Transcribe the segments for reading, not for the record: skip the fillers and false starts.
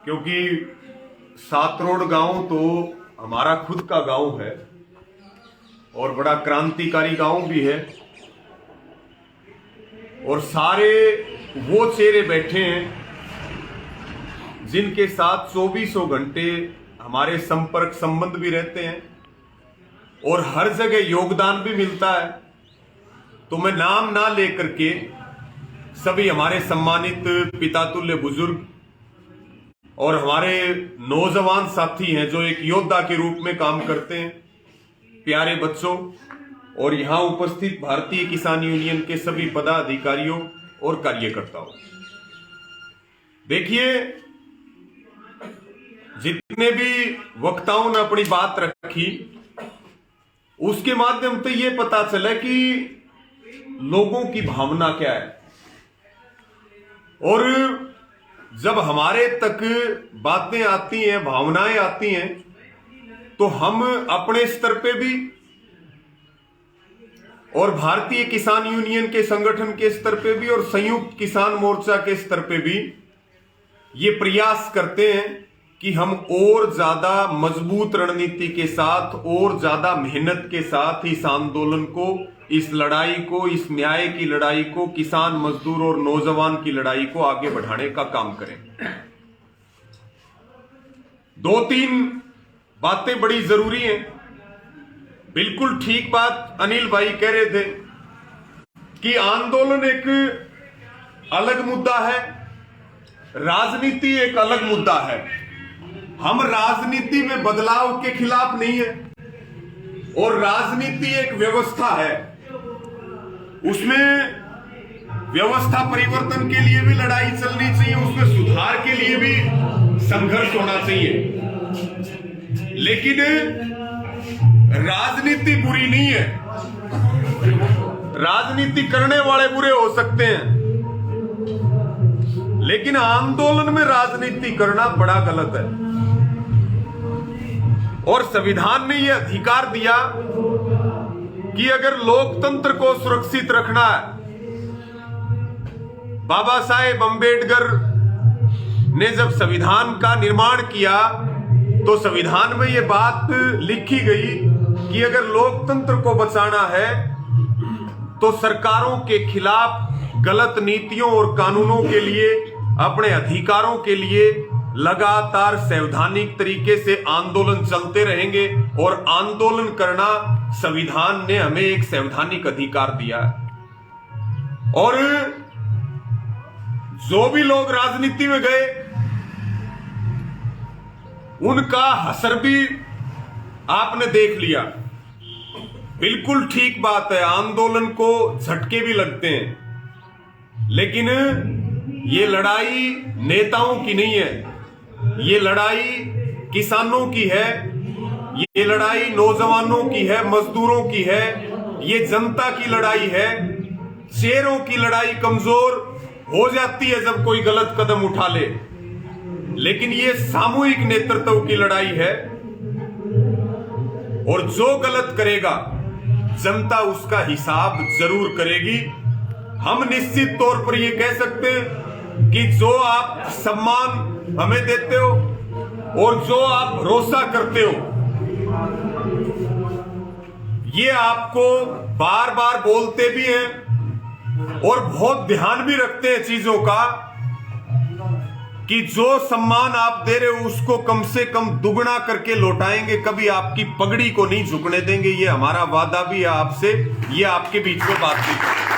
क्योंकि सातरोड गांव तो हमारा खुद का गांव है और बड़ा क्रांतिकारी गांव भी है। और सारे वो चेहरे बैठे हैं जिनके साथ 24 घंटे हमारे संपर्क संबंध भी रहते हैं और हर जगह योगदान भी मिलता है। तो मैं नाम ना लेकर के सभी हमारे सम्मानित पितातुल्य बुजुर्ग और हमारे नौजवान साथी हैं जो एक योद्धा के रूप में काम करते हैं, प्यारे बच्चों और यहां उपस्थित भारतीय किसान यूनियन के सभी पदाधिकारियों और कार्यकर्ताओं, देखिए जितने भी वक्ताओं ने अपनी बात रखी उसके माध्यम से ये पता चला कि लोगों की भावना क्या है। और जब हमारे तक बातें आती हैं, भावनाएं आती हैं, तो हम अपने स्तर पे भी और भारतीय किसान यूनियन के संगठन के स्तर पे भी और संयुक्त किसान मोर्चा के स्तर पे भी ये प्रयास करते हैं कि हम और ज्यादा मजबूत रणनीति के साथ और ज्यादा मेहनत के साथ इस आंदोलन को, इस लड़ाई को, इस न्याय की लड़ाई को, किसान मजदूर और नौजवान की लड़ाई को आगे बढ़ाने का काम करें। दो तीन बातें बड़ी जरूरी हैं। बिल्कुल ठीक बात अनिल भाई कह रहे थे कि आंदोलन एक अलग मुद्दा है, राजनीति एक अलग मुद्दा है। हम राजनीति में बदलाव के खिलाफ नहीं है और राजनीति एक व्यवस्था है, उसमें व्यवस्था परिवर्तन के लिए भी लड़ाई चलनी चाहिए, उसमें सुधार के लिए भी संघर्ष होना चाहिए। लेकिन राजनीति बुरी नहीं है, राजनीति करने वाले बुरे हो सकते हैं, लेकिन आंदोलन में राजनीति करना बड़ा गलत है। और संविधान ने यह अधिकार दिया कि अगर लोकतंत्र को सुरक्षित रखना है, बाबा साहेब अंबेडकर ने जब संविधान का निर्माण किया तो संविधान में यह बात लिखी गई कि अगर लोकतंत्र को बचाना है तो सरकारों के खिलाफ गलत नीतियों और कानूनों के लिए, अपने अधिकारों के लिए लगातार सैद्धांतिक तरीके से आंदोलन चलते रहेंगे। और आंदोलन करना संविधान ने हमें एक सैद्धांतिक अधिकार दिया है। और जो भी लोग राजनीति में गए उनका असर भी आपने देख लिया। बिल्कुल ठीक बात है, आंदोलन को झटके भी लगते हैं, लेकिन ये लड़ाई नेताओं की नहीं है, ये लड़ाई किसानों की है, ये लड़ाई नौजवानों की है, मजदूरों की है, ये जनता की लड़ाई है। शेरों की लड़ाई कमजोर हो जाती है जब कोई गलत कदम उठा ले, लेकिन ये सामूहिक नेतृत्व की लड़ाई है। और जो गलत करेगा जनता उसका हिसाब जरूर करेगी। हम निश्चित तौर पर यह कह सकते हैं कि जो आप सम्मान हमें देते हो और जो आप भरोसा करते हो, ये आपको बार बार बोलते भी हैं और बहुत ध्यान भी रखते हैं चीजों का कि जो सम्मान आप दे रहे हो उसको कम से कम दुगना करके लौटाएंगे, कभी आपकी पगड़ी को नहीं झुकने देंगे। ये हमारा वादा भी है आपसे, ये आपके बीच में बात भी करेंगे।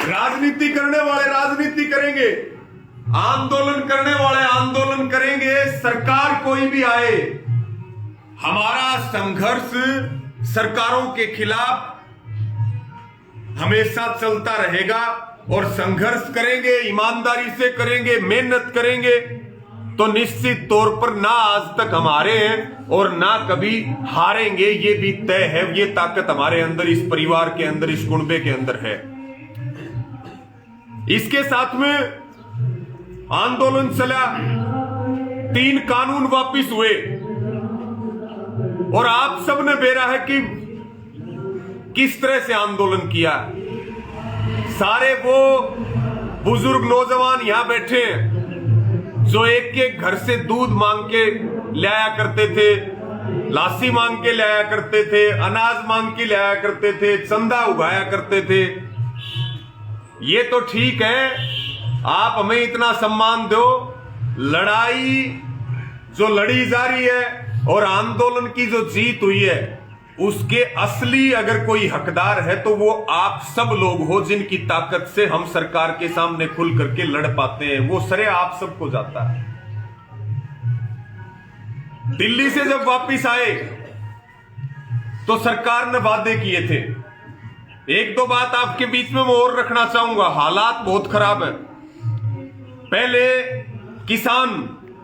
राजनीति करने वाले राजनीति करेंगे, आंदोलन करने वाले आंदोलन करेंगे। सरकार कोई भी आए, हमारा संघर्ष सरकारों के खिलाफ हमेशा चलता रहेगा और संघर्ष करेंगे, ईमानदारी से करेंगे, मेहनत करेंगे तो निश्चित तौर पर ना आज तक हम हारे हैं और ना कभी हारेंगे, ये भी तय है। ये ताकत हमारे अंदर, इस परिवार के अंदर, इस कुनबे के अंदर है। इसके साथ में आंदोलन चला, 3 कानून वापिस हुए और आप सबने बेरा है कि किस तरह से आंदोलन किया। सारे वो बुजुर्ग नौजवान यहां बैठे हैं जो एक के घर से दूध मांग के लाया करते थे, लासी मांग के लाया करते थे, अनाज मांग के लाया करते थे, चंदा उगाया करते थे। ये तो ठीक है, आप हमें इतना सम्मान दो। लड़ाई जो लड़ी जा रही है और आंदोलन की जो जीत हुई है, उसके असली अगर कोई हकदार है तो वो आप सब लोग हो, जिनकी ताकत से हम सरकार के सामने खुल करके लड़ पाते हैं। वो श्रेय आप सबको जाता है। दिल्ली से जब वापिस आए तो सरकार ने वादे किए थे। एक दो बात आपके बीच में मैं और रखना चाहूंगा। हालात बहुत खराब है। पहले किसान,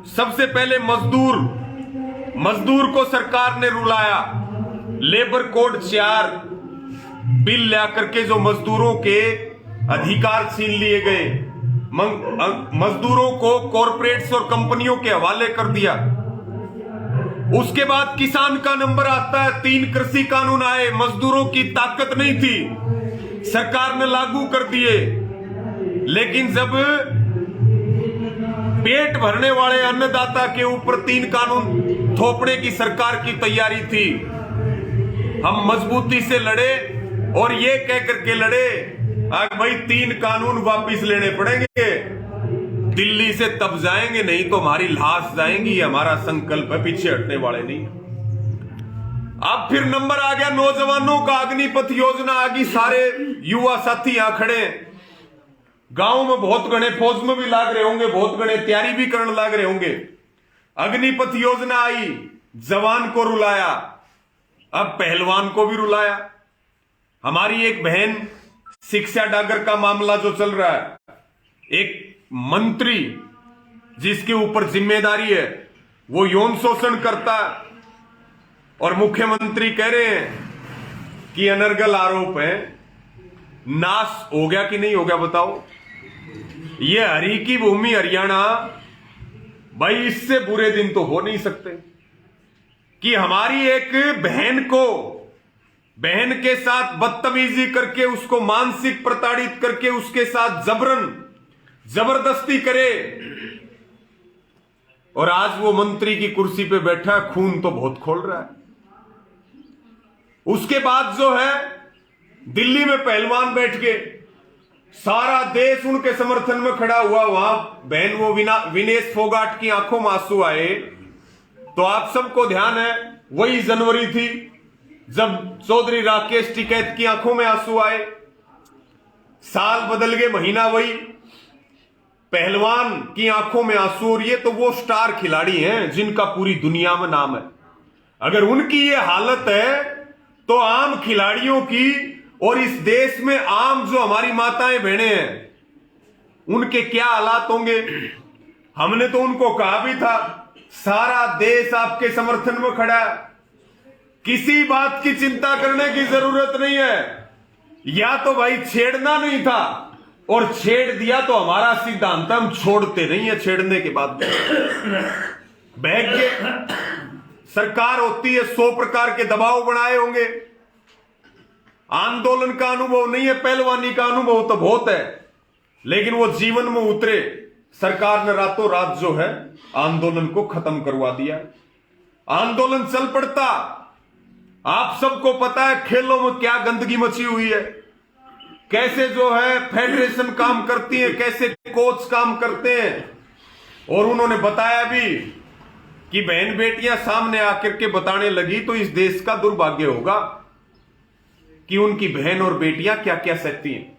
सबसे पहले मजदूर को सरकार ने रुलाया। लेबर कोड 4 बिल ला करके जो मजदूरों के अधिकार छीन लिए गए, मजदूरों को कॉरपोरेट्स और कंपनियों के हवाले कर दिया। उसके बाद किसान का नंबर आता है। 3 कृषि कानून आए, मजदूरों की ताकत नहीं थी, सरकार ने लागू कर दिए। लेकिन जब पेट भरने वाले अन्नदाता के ऊपर 3 कानून थोपने की सरकार की तैयारी थी, हम मजबूती से लड़े और ये कह करके लड़े, भाई 3 कानून वापिस लेने पड़ेंगे, दिल्ली से तब जाएंगे, नहीं तो हमारी लाश जाएंगी। हमारा संकल्प है, पीछे हटने वाले नहीं। अब फिर नंबर आ गया नौजवानों का, अग्निपथ योजना आ गई। सारे युवा साथी यहां खड़े हैं। गांव में बहुत गणे फौज में भी लाग रहे होंगे, बहुत गणे तैयारी भी करने लाग रहे होंगे। अग्निपथ योजना आई, जवान को रुलाया, अब पहलवान को भी रुलाया। हमारी एक बहन, शिक्षा डागर का मामला जो चल रहा है, एक मंत्री जिसके ऊपर जिम्मेदारी है वो यौन शोषण करता है और मुख्यमंत्री कह रहे हैं कि अनर्गल आरोप है। नाश हो गया कि नहीं हो गया बताओ? ये हरि की भूमि हरियाणा, भाई इससे बुरे दिन तो हो नहीं सकते कि हमारी एक बहन के साथ बदतमीजी करके, उसको मानसिक प्रताड़ित करके, उसके साथ जबरदस्ती करे, और आज वो मंत्री की कुर्सी पे बैठा है। खून तो बहुत खोल रहा है। उसके बाद जो है दिल्ली में पहलवान बैठ के, सारा देश उनके समर्थन में खड़ा हुआ। वहां बहन वो विनेश फोगाट की आंखों में आंसू आए तो आप सबको ध्यान है, वही जनवरी थी जब चौधरी राकेश टिकैत की आंखों में आंसू आए। साल बदल गए, महीना वही, पहलवान की आंखों में आंसू। और ये तो वो स्टार खिलाड़ी हैं जिनका पूरी दुनिया में नाम है। अगर उनकी ये हालत है तो आम खिलाड़ियों की, और इस देश में आम जो हमारी माताएं बहनें हैं, उनके क्या हालात होंगे। हमने तो उनको कहा भी था, सारा देश आपके समर्थन में खड़ा है, किसी बात की चिंता करने की जरूरत नहीं है। या तो भाई छेड़ना नहीं था, और छेड़ दिया तो हमारा सिद्धांत, हम छोड़ते नहीं है छेड़ने के बाद। बहक के सरकार होती है, 100 प्रकार के दबाव बनाए होंगे। आंदोलन का अनुभव नहीं है, पहलवानी का अनुभव तो बहुत है, लेकिन वो जीवन में उतरे। सरकार ने रातों रात जो है आंदोलन को खत्म करवा दिया। आंदोलन चल पड़ता। आप सबको पता है खेलों में क्या गंदगी मची हुई है, कैसे जो है फेडरेशन काम करती है, कैसे कोच काम करते हैं। और उन्होंने बताया भी कि बहन बेटियां सामने आकर के बताने लगी तो इस देश का दुर्भाग्य होगा कि उनकी बहन और बेटियां क्या क्या सहती हैं।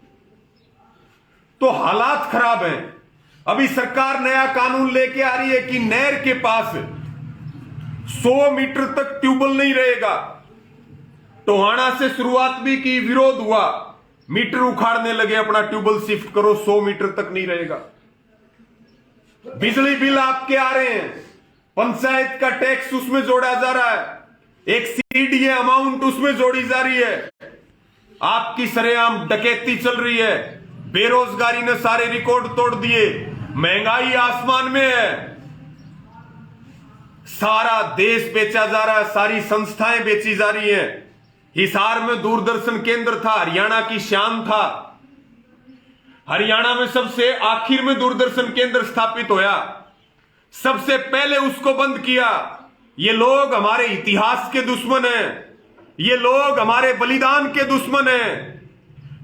तो हालात खराब हैं। अभी सरकार नया कानून लेके आ रही है कि नहर के पास 100 मीटर तक ट्यूबवेल नहीं रहेगा। टोहाना से शुरुआत भी की, विरोध हुआ, मीटर उखाड़ने लगे, अपना ट्यूबवेल शिफ्ट करो, 100 मीटर तक नहीं रहेगा। बिजली बिल आपके आ रहे हैं, पंचायत का टैक्स उसमें जोड़ा जा रहा है, एक सीडीए अमाउंट उसमें जोड़ी जा रही है। आपकी सरेआम डकैती चल रही है, बेरोजगारी ने सारे रिकॉर्ड तोड़ दिए, महंगाई आसमान में है, सारा देश बेचा जा रहा है, सारी संस्थाएं बेची जा रही हैं। हिसार में दूरदर्शन केंद्र था, हरियाणा की शान था। हरियाणा में सबसे आखिर में दूरदर्शन केंद्र स्थापित होया। सबसे पहले उसको बंद किया। ये लोग हमारे इतिहास के दुश्मन हैं, ये लोग हमारे बलिदान के दुश्मन हैं,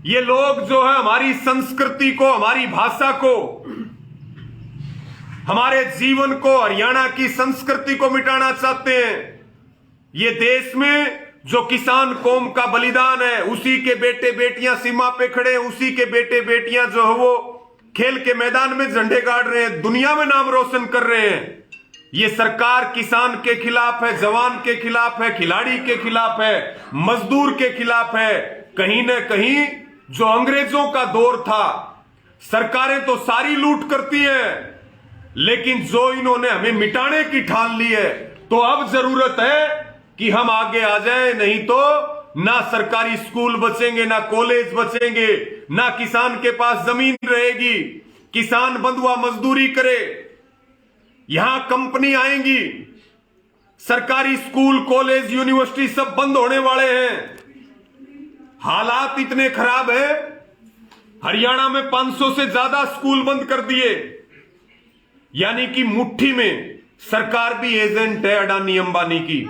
ये लोग जो है हमारी संस्कृति को, हमारी भाषा को, हमारे जीवन को, हरियाणा की संस्कृति को मिटाना चाहते हैं। ये देश में जो किसान कौम का बलिदान है, उसी के बेटे बेटियां सीमा पे खड़े हैं, उसी के बेटे बेटियां जो है वो खेल के मैदान में झंडे गाड़ रहे हैं, दुनिया में नाम रोशन कर रहे हैं। ये सरकार किसान के खिलाफ है, जवान के खिलाफ है, खिलाड़ी के खिलाफ है, मजदूर के खिलाफ है। कहीं ना कहीं जो अंग्रेजों का दौर था, सरकारें तो सारी लूट करती हैं, लेकिन जो इन्होंने हमें मिटाने की ठान ली है, तो अब जरूरत है कि हम आगे आ जाएं, नहीं तो ना सरकारी स्कूल बचेंगे, ना कॉलेज बचेंगे, ना किसान के पास जमीन रहेगी। किसान बंधुआ मजदूरी करे, यहां कंपनी आएंगी, सरकारी स्कूल कॉलेज यूनिवर्सिटी सब बंद होने वाले हैं। हालात इतने खराब है, हरियाणा में 500 से ज्यादा स्कूल बंद कर दिए। यानी कि मुट्ठी में सरकार भी एजेंट है अडानी अंबानी की।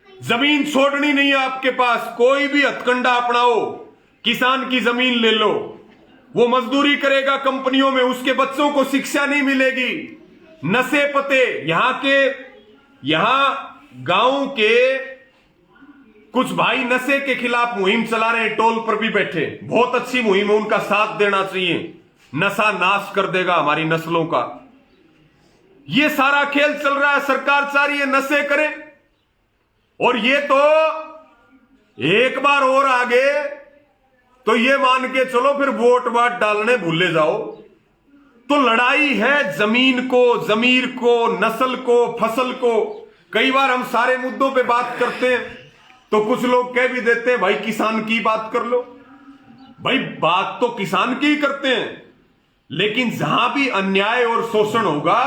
जमीन छोड़नी नहीं है आपके पास, कोई भी हथकंडा अपनाओ, किसान की जमीन ले लो, वो मजदूरी करेगा कंपनियों में, उसके बच्चों को शिक्षा नहीं मिलेगी। नशे पते, यहां गांव के कुछ भाई नशे के खिलाफ मुहिम चला रहे हैं, टोल पर भी बैठे, बहुत अच्छी मुहिम है, उनका साथ देना चाहिए। नशा नाश कर देगा हमारी नस्लों का। ये सारा खेल चल रहा है, सरकार चाह रही है नशे करे, और ये तो एक बार और आगे तो ये मान के चलो फिर वोट वाट डालने भूले जाओ। तो लड़ाई है जमीन को, जमीर को, नस्ल को, फसल को। कई बार हम सारे मुद्दों पे बात करते हैं तो कुछ लोग कह भी देते हैं भाई किसान की बात कर लो। भाई बात तो किसान की ही करते हैं, लेकिन जहां भी अन्याय और शोषण होगा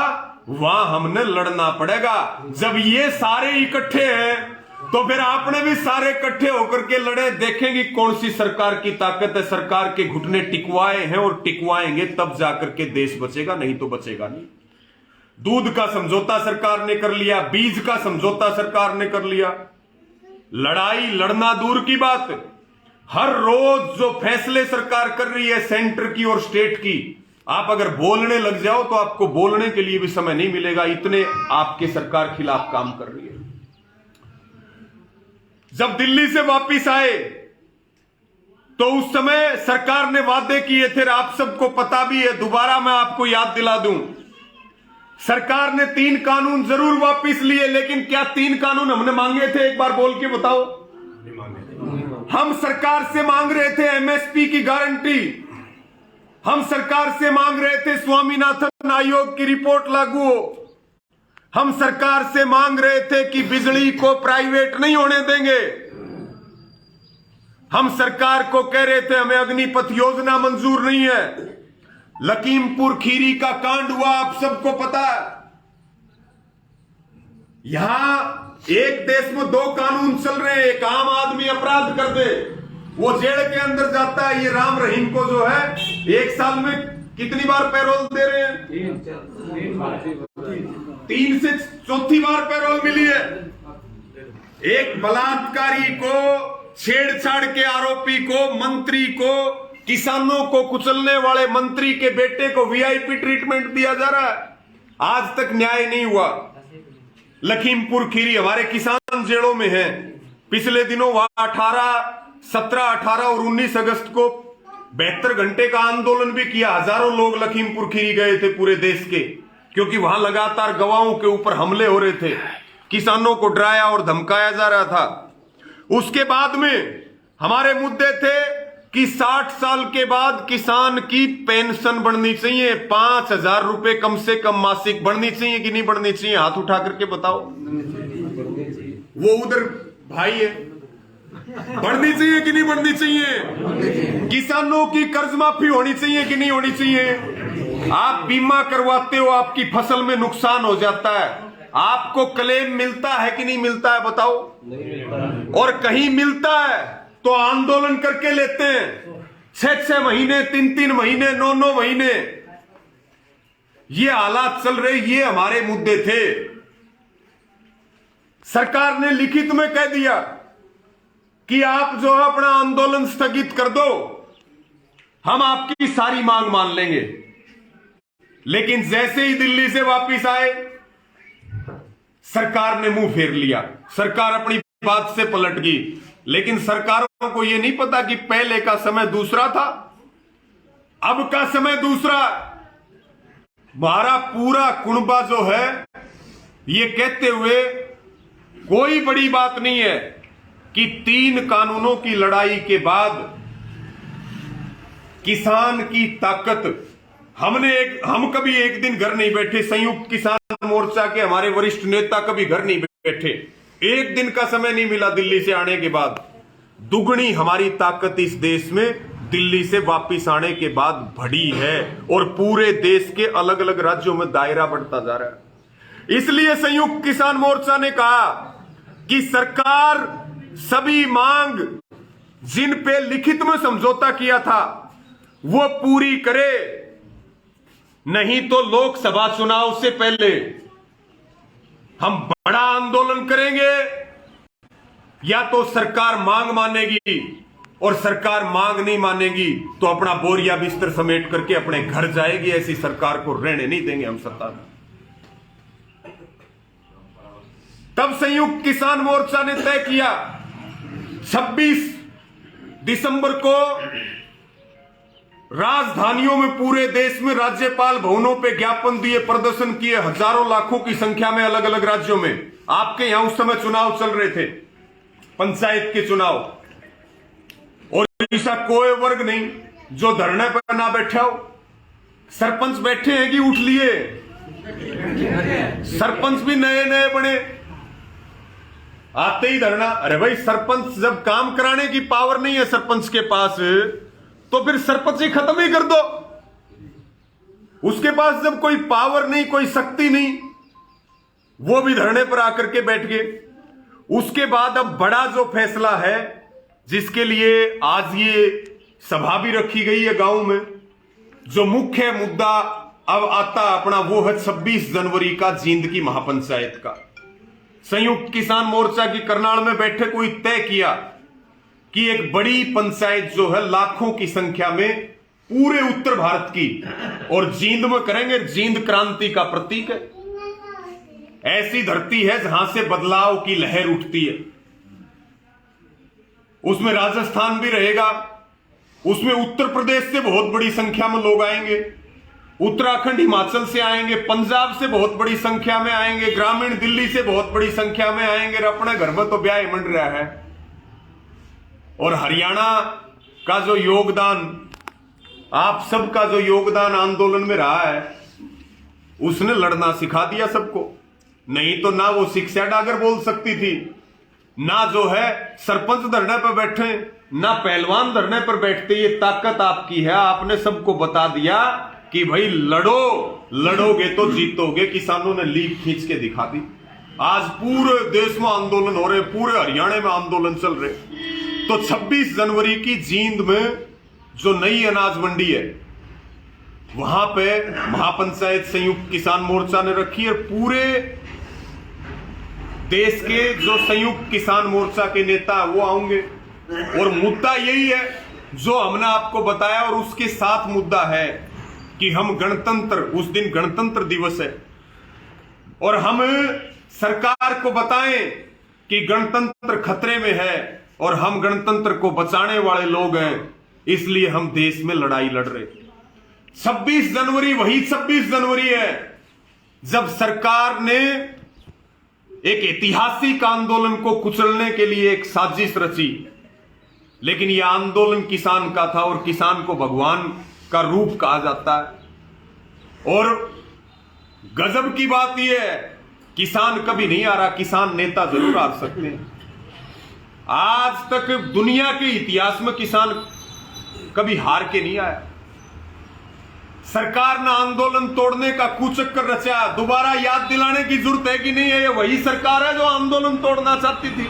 वहां हमने लड़ना पड़ेगा। जब ये सारे इकट्ठे हैं तो फिर आपने भी सारे इकट्ठे होकर के लड़े। देखेंगे कौन सी सरकार की ताकत है। सरकार के घुटने टिकवाए हैं और टिकवाएंगे, तब जाकर के देश बचेगा, नहीं तो बचेगा नहीं। दूध का समझौता सरकार ने कर लिया, बीज का समझौता सरकार ने कर लिया। लड़ाई लड़ना दूर की बात, हर रोज जो फैसले सरकार कर रही है सेंटर की और स्टेट की, आप अगर बोलने लग जाओ तो आपको बोलने के लिए भी समय नहीं मिलेगा, इतने आपके सरकार खिलाफ काम कर रही है। जब दिल्ली से वापिस आए तो उस समय सरकार ने वादे किए थे, आप सबको पता भी है, दोबारा मैं आपको याद दिला दूं। सरकार ने 3 कानून जरूर वापिस लिए, लेकिन क्या 3 कानून हमने मांगे थे? एक बार बोल के बताओ। हम सरकार से मांग रहे थे एमएसपी की गारंटी, हम सरकार से मांग रहे थे स्वामीनाथन आयोग की रिपोर्ट लागू हो, हम सरकार से मांग रहे थे कि बिजली को प्राइवेट नहीं होने देंगे, हम सरकार को कह रहे थे हमें अग्निपथ योजना मंजूर नहीं है। लखीमपुर खीरी का कांड हुआ, आप सबको पता है। यहां एक देश में 2 कानून चल रहे हैं, एक आम आदमी अपराध कर दे वो जेल के अंदर जाता है, ये राम रहीम को जो है 1 साल में कितनी बार पैरोल दे रहे हैं? 3 से 4थी बार पैरोल मिली है। एक बलात्कारी को, छेड़छाड़ के आरोपी को, मंत्री को, किसानों को कुचलने वाले मंत्री के बेटे को वीआईपी ट्रीटमेंट दिया जा रहा है। आज तक न्याय नहीं हुआ। लखीमपुर खीरी हमारे किसान जेलों में हैं। पिछले दिनों वहां 17, 18 और 19 अगस्त को 72 घंटे का आंदोलन भी किया। हजारों लोग लखीमपुर खीरी गए थे पूरे देश के, क्योंकि वहां लगातार गवाहों के ऊपर हमले हो रहे थे, किसानों को डराया और धमकाया जा रहा था। उसके बाद में हमारे मुद्दे थे कि 60 साल के बाद किसान की पेंशन बढ़नी चाहिए, 5,000 रुपए कम से कम मासिक बढ़नी चाहिए कि नहीं बढ़नी चाहिए? हाथ उठा करके बताओ। वो उधर भाई है, बढ़नी चाहिए कि नहीं बढ़नी चाहिए? किसानों की कर्ज माफी होनी चाहिए कि नहीं होनी चाहिए? आप बीमा करवाते हो, आपकी फसल में नुकसान हो जाता है, आपको क्लेम मिलता है कि नहीं मिलता है? बताओ। और कहीं मिलता है तो आंदोलन करके लेते हैं, 6-6 महीने, 3-3 महीने, 9-9 महीने। ये हालात चल रहे, ये हमारे मुद्दे थे। सरकार ने लिखित में कह दिया कि आप जो है अपना आंदोलन स्थगित कर दो, हम आपकी सारी मांग मान लेंगे। लेकिन जैसे ही दिल्ली से वापस आए, सरकार ने मुंह फेर लिया, सरकार अपनी बात से पलट गई। लेकिन सरकारों को यह नहीं पता कि पहले का समय दूसरा था, अब का समय दूसरा। हमारा पूरा कुनबा जो है ये कहते हुए कोई बड़ी बात नहीं है कि 3 कानूनों की लड़ाई के बाद किसान की ताकत, हम कभी एक दिन घर नहीं बैठे। संयुक्त किसान मोर्चा के हमारे वरिष्ठ नेता कभी घर नहीं बैठे, एक दिन का समय नहीं मिला दिल्ली से आने के बाद। दुगनी हमारी ताकत इस देश में दिल्ली से वापिस आने के बाद बढ़ी है और पूरे देश के अलग अलग राज्यों में दायरा बढ़ता जा रहा है। इसलिए संयुक्त किसान मोर्चा ने कहा कि सरकार सभी मांग जिन पे लिखित में समझौता किया था वो पूरी करे, नहीं तो लोकसभा चुनाव से पहले हम बड़ा आंदोलन करेंगे। या तो सरकार मांग मानेगी, और सरकार मांग नहीं मानेगी तो अपना बोरिया बिस्तर समेट करके अपने घर जाएगी। ऐसी सरकार को रहने नहीं देंगे हम सत्ता में। तब संयुक्त किसान मोर्चा ने तय किया 26 दिसंबर को राजधानियों में पूरे देश में राज्यपाल भवनों पे ज्ञापन दिए, प्रदर्शन किए, हजारों लाखों की संख्या में अलग अलग राज्यों में। आपके यहां उस समय चुनाव चल रहे थे, पंचायत के चुनाव, और ऐसा कोई वर्ग नहीं जो धरने पर ना बैठा हो। सरपंच बैठे हैं कि उठ लिए, सरपंच भी नए नए बने, आते ही धरना। अरे भाई, सरपंच जब काम कराने की पावर नहीं है सरपंच के पास, तो फिर सरपंच ही खत्म ही कर दो। उसके पास जब कोई पावर नहीं, कोई शक्ति नहीं, वो भी धरने पर आकर के बैठ गए। उसके बाद अब बड़ा जो फैसला है, जिसके लिए आज ये सभा भी रखी गई है गांव में, जो मुख्य मुद्दा अब आता अपना, वो है 26 जनवरी का जींद की महापंचायत का। संयुक्त किसान मोर्चा की करनाल में बैठक हुई, तय किया कि एक बड़ी पंचायत जो है लाखों की संख्या में पूरे उत्तर भारत की, और जींद में करेंगे। जींद क्रांति का प्रतीक है, ऐसी धरती है जहां से बदलाव की लहर उठती है। उसमें राजस्थान भी रहेगा, उसमें उत्तर प्रदेश से बहुत बड़ी संख्या में लोग आएंगे, उत्तराखंड हिमाचल से आएंगे, पंजाब से बहुत बड़ी संख्या में आएंगे, ग्रामीण दिल्ली से बहुत बड़ी संख्या में आएंगे। अपने घर में तो ब्याह मंड रहा है। और हरियाणा का जो योगदान, आप सबका जो योगदान आंदोलन में रहा है, उसने लड़ना सिखा दिया सबको। नहीं तो ना वो शिक्षा डागर बोल सकती थी, ना जो है सरपंच धरने पर बैठे, ना पहलवान धरने पर बैठते। ये ताकत आपकी है। आपने सबको बता दिया कि भाई लड़ो, लड़ोगे तो जीतोगे। किसानों ने लीक खींच के दिखा दी। आज पूरे देश में आंदोलन हो रहे, पूरे हरियाणा में आंदोलन चल रहे। तो 26 जनवरी की जींद में जो नई अनाज मंडी है, वहां पे महापंचायत संयुक्त किसान मोर्चा ने रखी है। पूरे देश के जो संयुक्त किसान मोर्चा के नेता वो आएंगे, और मुद्दा यही है जो हमने आपको बताया। और उसके साथ मुद्दा है कि हम गणतंत्र, उस दिन गणतंत्र दिवस है, और हम सरकार को बताएं कि गणतंत्र खतरे में है और हम गणतंत्र को बचाने वाले लोग हैं, इसलिए हम देश में लड़ाई लड़ रहे। 26 जनवरी वही 26 जनवरी है जब सरकार ने एक ऐतिहासिक आंदोलन को कुचलने के लिए एक साजिश रची। लेकिन यह आंदोलन किसान का था, और किसान को भगवान का रूप कहा जाता है। और गजब की बात यह है, किसान कभी नहीं आ रहा, किसान नेता जरूर आ सकते हैं। आज तक दुनिया के इतिहास में किसान कभी हार के नहीं आया। सरकार ने आंदोलन तोड़ने का कुचक्कर रचा। दोबारा याद दिलाने की जरूरत है कि नहीं है, ये वही सरकार है जो आंदोलन तोड़ना चाहती थी।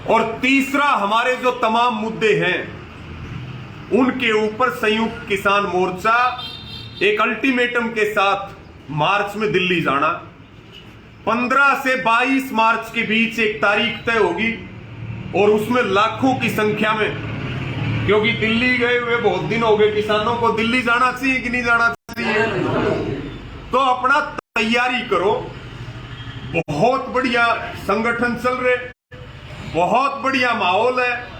और तीसरा, हमारे जो तमाम मुद्दे हैं उनके ऊपर संयुक्त किसान मोर्चा एक अल्टीमेटम के साथ मार्च में दिल्ली जाना। 15 से 22 मार्च के बीच एक तारीख तय होगी और उसमें लाखों की संख्या में, क्योंकि दिल्ली गए हुए बहुत दिन हो गए किसानों को, दिल्ली जाना चाहिए कि नहीं जाना चाहिए, तो अपना तैयारी करो। बहुत बढ़िया संगठन चल रहे, बहुत बढ़िया माहौल है।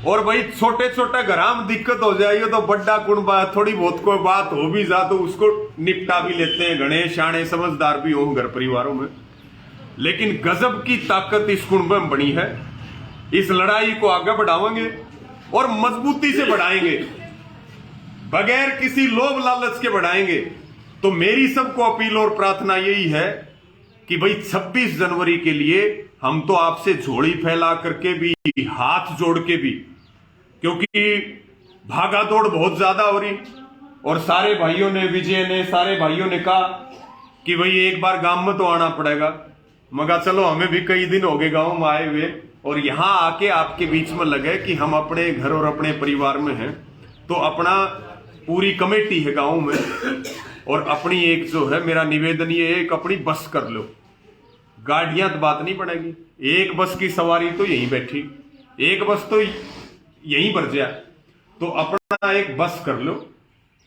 और भाई छोटे छोटे घरां में दिक्कत हो जाएगी तो बड़ा कुंबा थोड़ी बहुत कोई बात हो भी जा तो उसको निपटा भी लेते हैं, गणेश शाणे समझदार भी हो घर परिवारों में। लेकिन गजब की ताकत इस कुंभ में बनी है। इस लड़ाई को आगे बढ़ाएंगे और मजबूती से बढ़ाएंगे, बगैर किसी लोभ लालच के बढ़ाएंगे। तो मेरी सबको अपील और प्रार्थना यही है कि भाई 26 जनवरी के लिए हम तो आपसे झोली फैला करके भी, हाथ जोड़ के भी, क्योंकि भागा दौड़ बहुत ज्यादा हो रही और सारे भाइयों ने, विजय ने, सारे भाइयों ने कहा कि भाई एक बार गांव में तो आना पड़ेगा। मगर चलो हमें भी कई दिन हो गए गांव में आए हुए और यहां आके आपके बीच में लगे कि हम अपने घर और अपने परिवार में हैं। तो अपना पूरी कमेटी है गांव में और अपनी एक जो है, मेरा निवेदन ये है, एक अपनी बस कर लो। गाड़ियां तो बात नहीं पड़ेगी, एक बस की सवारी तो यहीं बैठी, एक बस तो यहीं भर जाए। तो अपना एक बस कर लो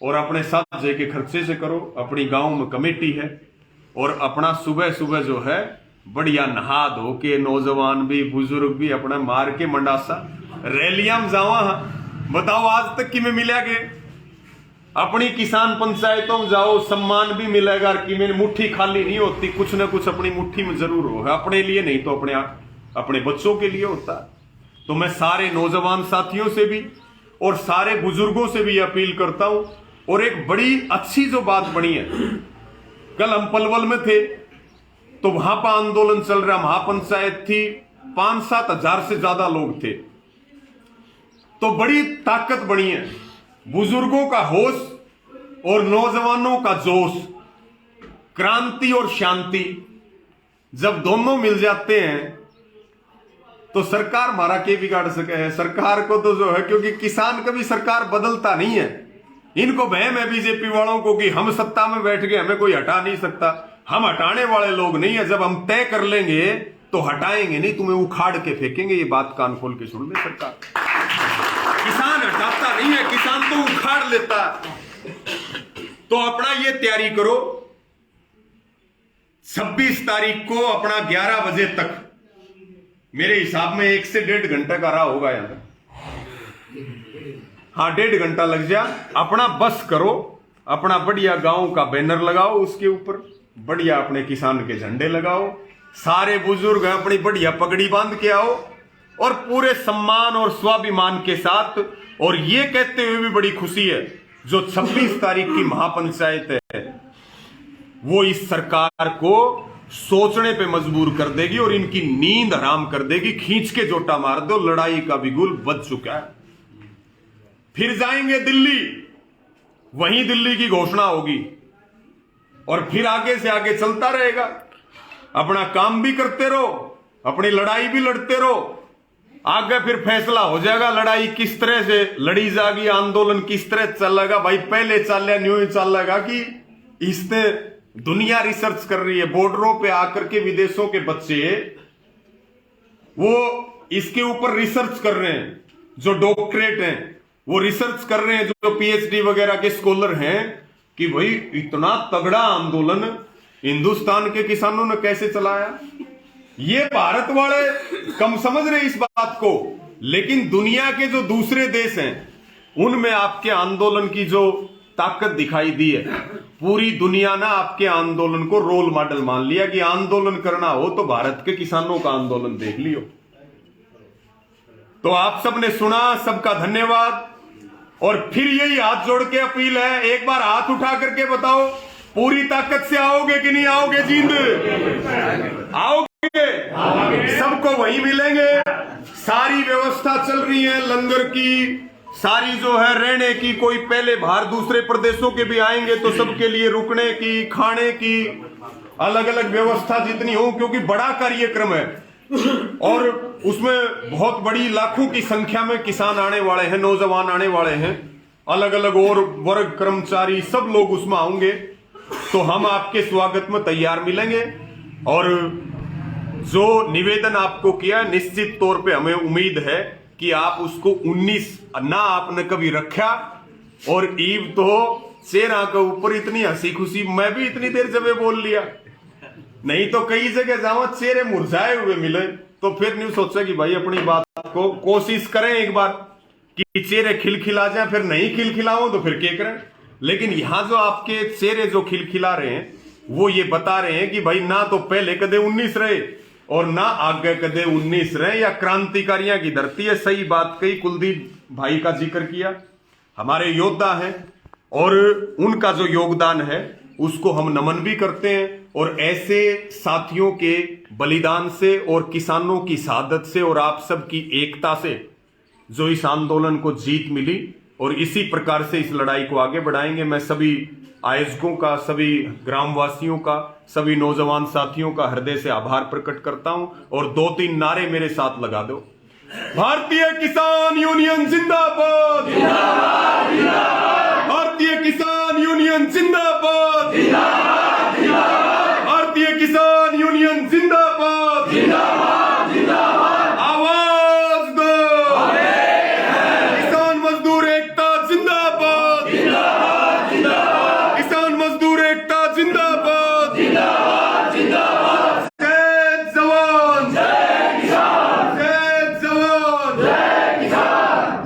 और अपने साथ जे के खर्चे से करो। अपनी गांव में कमेटी है और अपना सुबह सुबह जो है बढ़िया नहा धो के, नौजवान भी बुजुर्ग भी, अपना मार के मंडासा रैलियां में जावा। बताओ आज तक कि में मिला के अपनी किसान पंचायतों में जाओ, सम्मान भी मिलेगा कि मेरी मुट्ठी खाली नहीं होती, कुछ ना कुछ अपनी मुट्ठी में जरूर हो, अपने लिए नहीं तो अपने बच्चों के लिए होता है। तो मैं सारे नौजवान साथियों से भी और सारे बुजुर्गों से भी अपील करता हूं। और एक बड़ी अच्छी जो बात बनी है, कल हम पलवल में थे तो वहां पर आंदोलन चल रहा, महापंचायत थी, 5-7 हजार से ज्यादा लोग थे। तो बड़ी ताकत बनी है, बुजुर्गों का होश और नौजवानों का जोश, क्रांति और शांति जब दोनों मिल जाते हैं तो सरकार मारा के बिगाड़ सके है। सरकार को तो जो है, क्योंकि किसान कभी सरकार बदलता नहीं है, इनको वहम है बीजेपी वालों को कि हम सत्ता में बैठ गए, हमें कोई हटा नहीं सकता। हम हटाने वाले लोग नहीं है, जब हम तय कर लेंगे तो हटाएंगे नहीं, तुम्हें उखाड़ के फेंकेंगे। ये बात कान खोल के सुन ले सरकार, किसान हटाता नहीं है, किसान तो उखाड़ लेता। तो अपना ये तैयारी करो, 26 तारीख को अपना 11 बजे तक, मेरे हिसाब में 1 से 1.5 घंटा का राह होगा यहां तक, हाँ 1.5 घंटा लग जा। अपना बस करो, अपना बढ़िया गांव का बैनर लगाओ, उसके ऊपर बढ़िया अपने किसान के झंडे लगाओ, सारे बुजुर्ग अपनी बढ़िया पगड़ी बांध के आओ और पूरे सम्मान और स्वाभिमान के साथ। और ये कहते हुए भी बड़ी खुशी है, जो 26 तारीख की महापंचायत है वो इस सरकार को सोचने पे मजबूर कर देगी और इनकी नींद हराम कर देगी। खींच के जोटा मार दो, लड़ाई का बिगुल बज चुका है। फिर जाएंगे दिल्ली, वहीं दिल्ली की घोषणा होगी और फिर आगे से आगे चलता रहेगा। अपना काम भी करते रहो, अपनी लड़ाई भी लड़ते रहो, आगे फिर फैसला हो जाएगा लड़ाई किस तरह से लड़ी जाएगी, आंदोलन किस तरह चलेगा। भाई पहले चल न्यू ही चलेगा कि इसने दुनिया रिसर्च कर रही है, बॉर्डरों पे आकर के विदेशों के बच्चे वो इसके ऊपर रिसर्च कर रहे हैं, जो डॉक्टरेट हैं वो रिसर्च कर रहे हैं, जो पीएचडी वगैरह के स्कॉलर हैं, कि भाई इतना तगड़ा आंदोलन हिंदुस्तान के किसानों ने कैसे चलाया। ये भारत वाले कम समझ रहे इस बात को, लेकिन दुनिया के जो दूसरे देश हैं उनमें आपके आंदोलन की जो ताकत दिखाई दी है, पूरी दुनिया ने आपके आंदोलन को रोल मॉडल मान लिया कि आंदोलन करना हो तो भारत के किसानों का आंदोलन देख लियो। तो आप सबने सुना, सबका धन्यवाद। और फिर यही हाथ जोड़ के अपील है, एक बार हाथ उठा करके बताओ, पूरी ताकत से आओगे कि नहीं आओगे? जींद आओगे? सबको वही मिलेंगे। सारी व्यवस्था चल रही है लंगर की, सारी जो है रहने की, कोई पहले बाहर दूसरे प्रदेशों के भी आएंगे तो सबके लिए रुकने की, खाने की अलग अलग व्यवस्था जितनी हो, क्योंकि बड़ा कार्यक्रम है और उसमें बहुत बड़ी लाखों की संख्या में किसान आने वाले हैं, नौजवान आने वाले हैं। अलग अलग और वर्ग कर्मचारी सब लोग उसमें आएंगे, तो हम आपके स्वागत में तैयार मिलेंगे। और जो निवेदन आपको किया, निश्चित तौर पे हमें उम्मीद है कि आप उसको 19 ना आपने कभी रखा। और ईव तो चेहरा के ऊपर इतनी हंसी खुशी, मैं भी इतनी देर जब बोल लिया, नहीं तो कई जगह जाओ चेहरे मुरझाए हुए मिले, तो फिर नहीं सोचा कि भाई अपनी बात को कोशिश करें एक बार कि चेहरे खिलखिला जाए, फिर नहीं खिलखिलाओ तो फिर क्या करें। लेकिन यहां जो आपके चेहरे जो खिलखिला रहे हैं वो ये बता रहे हैं कि भाई ना तो पहले कदे 19 रहे और ना आगे कदे 19 रहे, या क्रांतिकारियों की धरती है। सही बात कही, कुलदीप भाई का जिक्र किया, हमारे योद्धा हैं और उनका जो योगदान है उसको हम नमन भी करते हैं। और ऐसे साथियों के बलिदान से और किसानों की शहादत से और आप सबकी एकता से जो इस आंदोलन को जीत मिली, और इसी प्रकार से इस लड़ाई को आगे बढ़ाएंगे। मैं सभी आयोजकों का, सभी ग्रामवासियों का, सभी नौजवान साथियों का हृदय से आभार प्रकट करता हूं। और 2-3 नारे मेरे साथ लगा दो। भारतीय किसान यूनियन जिंदाबाद, भारतीय किसान यूनियन जिंदाबाद, भारतीय किसान यूनियन जिंदाबाद, आवाज दो, किसान मजदूर एकता जिंदाबाद, किसान मजदूर एकता जिंदाबाद, जय जवान, जय जवान,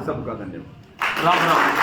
सबका धन्यवाद। राम राम।